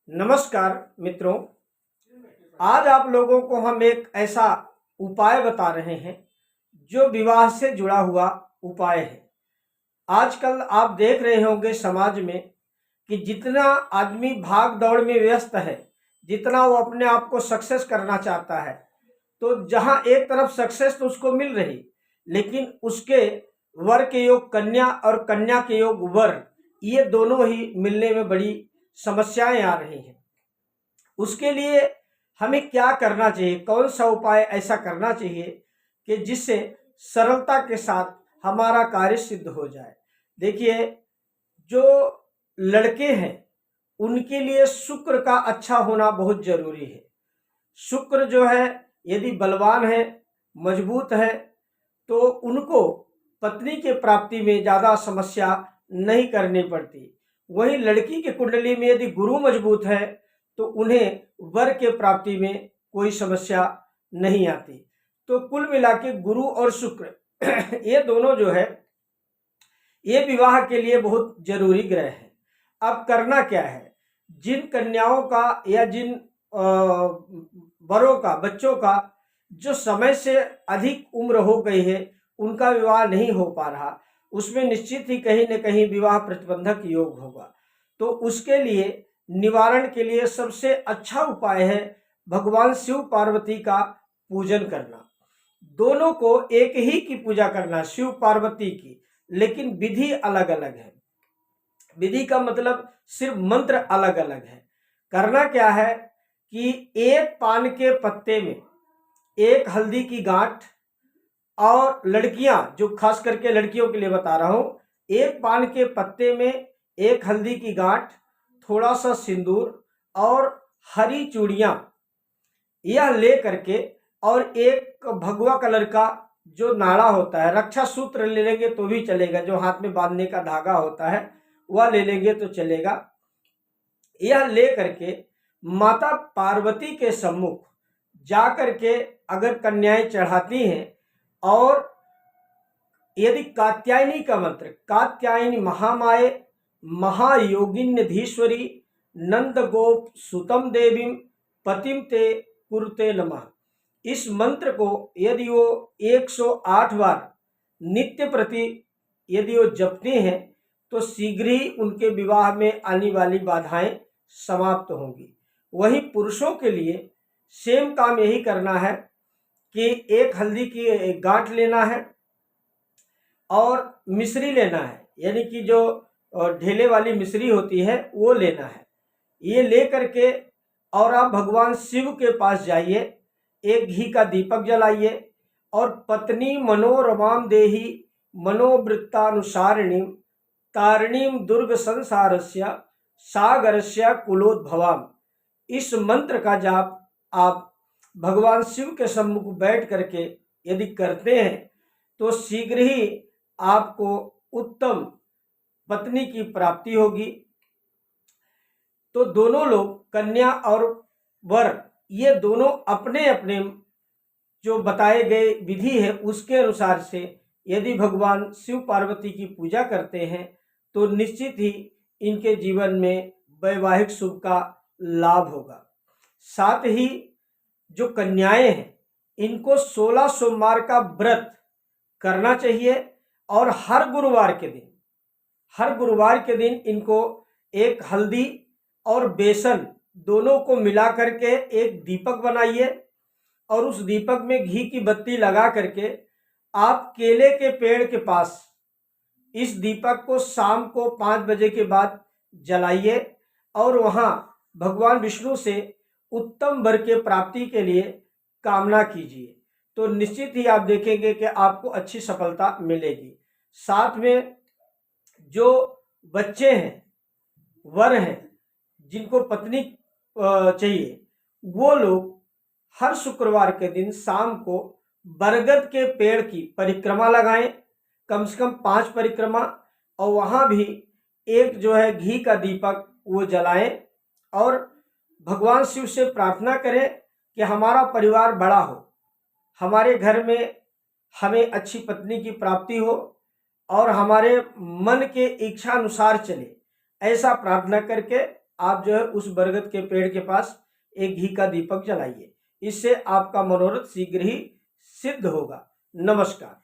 नमस्कार मित्रों। आज आप लोगों को हम एक ऐसा उपाय बता रहे हैं जो विवाह से जुड़ा हुआ उपाय है। आजकल आप देख रहे होंगे समाज में कि जितना आदमी भाग दौड़ में व्यस्त है, जितना वो अपने आप को सक्सेस करना चाहता है, तो जहां एक तरफ सक्सेस तो उसको मिल रही, लेकिन उसके वर के योग कन्या और कन्या के योग वर, ये दोनों ही मिलने में बड़ी समस्याएं आ रही हैं। उसके लिए हमें क्या करना चाहिए, कौन सा उपाय ऐसा करना चाहिए कि जिससे सरलता के साथ हमारा कार्य सिद्ध हो जाए। देखिए, जो लड़के हैं उनके लिए शुक्र का अच्छा होना बहुत जरूरी है। शुक्र जो है यदि बलवान है, मजबूत है, तो उनको पत्नी के प्राप्ति में ज़्यादा समस्या नहीं करनी पड़ती। वहीं लड़की की कुंडली में यदि गुरु मजबूत है तो उन्हें वर के प्राप्ति में कोई समस्या नहीं आती। तो कुल मिला के गुरु और शुक्र ये दोनों जो है ये विवाह के लिए बहुत जरूरी ग्रह है। अब करना क्या है, जिन कन्याओं का या जिन वरों का, बच्चों का जो समय से अधिक उम्र हो गई है, उनका विवाह नहीं हो पा रहा, उसमें निश्चित ही कहीं न कहीं विवाह प्रतिबंधक योग होगा। तो उसके लिए निवारण के लिए सबसे अच्छा उपाय है भगवान शिव पार्वती का पूजन करना। दोनों को एक ही की पूजा करना, शिव पार्वती की, लेकिन विधि अलग अलग है। विधि का मतलब सिर्फ मंत्र अलग अलग है। करना क्या है कि एक पान के पत्ते में एक हल्दी की गांठ, और लड़कियां, जो खास करके लड़कियों के लिए बता रहा हूं, एक पान के पत्ते में एक हल्दी की गांठ, थोड़ा सा सिंदूर और हरी चूड़ियां, यह ले करके, और एक भगवा कलर का जो नाड़ा होता है, रक्षा सूत्र ले लेंगे तो भी चलेगा, जो हाथ में बांधने का धागा होता है वह ले लेंगे तो चलेगा। यह ले करके माता पार्वती के सम्मुख जा करके अगर कन्याएं चढ़ाती हैं, और यदि कात्यायनी का मंत्र, कात्यायनी महामाये महायोगिन्यधीश्वरी नंद गोप सुतम देवीम पतिम ते कुरुते नमः, इस मंत्र को यदि वो 108 बार नित्य प्रति यदि वो जपते हैं तो शीघ्र ही उनके विवाह में आने वाली बाधाएं समाप्त होंगी। वहीं पुरुषों के लिए सेम काम यही करना है कि एक हल्दी की एक गांठ लेना है और मिश्री लेना है, यानी कि जो ढेले वाली मिश्री होती है वो लेना है। ये ले करके और आप भगवान शिव के पास जाइए, एक घी का दीपक जलाइए और पत्नी मनोरमाम देही मनोवृत्तानुसारिणीम तारिणीम दुर्ग संसारस्य सागरस्य कुलोद्भवाम, इस मंत्र का जाप आप भगवान शिव के सम्मुख बैठ करके यदि करते हैं तो शीघ्र ही आपको उत्तम पत्नी की प्राप्ति होगी। तो दोनों लोग, कन्या और वर, ये दोनों अपने अपने जो बताए गए विधि है उसके अनुसार से यदि भगवान शिव पार्वती की पूजा करते हैं तो निश्चित ही इनके जीवन में वैवाहिक सुख का लाभ होगा। साथ ही जो कन्याएं हैं इनको 16 सोमवार का व्रत करना चाहिए, और हर गुरुवार के दिन इनको एक हल्दी और बेसन दोनों को मिला करके एक दीपक बनाइए, और उस दीपक में घी की बत्ती लगा करके आप केले के पेड़ के पास इस दीपक को शाम को 5 बजे के बाद जलाइए, और वहां भगवान विष्णु से उत्तम वर के प्राप्ति के लिए कामना कीजिए। तो निश्चित ही आप देखेंगे कि आपको अच्छी सफलता मिलेगी। साथ में जो बच्चे हैं, वर हैं, जिनको पत्नी चाहिए, वो लोग हर शुक्रवार के दिन शाम को बरगद के पेड़ की परिक्रमा लगाएं, कम से कम 5 परिक्रमा, और वहां भी एक जो है घी का दीपक वो जलाएं, और भगवान शिव से प्रार्थना करें कि हमारा परिवार बड़ा हो, हमारे घर में हमें अच्छी पत्नी की प्राप्ति हो और हमारे मन के इच्छा अनुसार चले, ऐसा प्रार्थना करके आप जो है उस बरगद के पेड़ के पास एक घी का दीपक जलाइए। इससे आपका मनोरथ शीघ्र ही सिद्ध होगा। नमस्कार।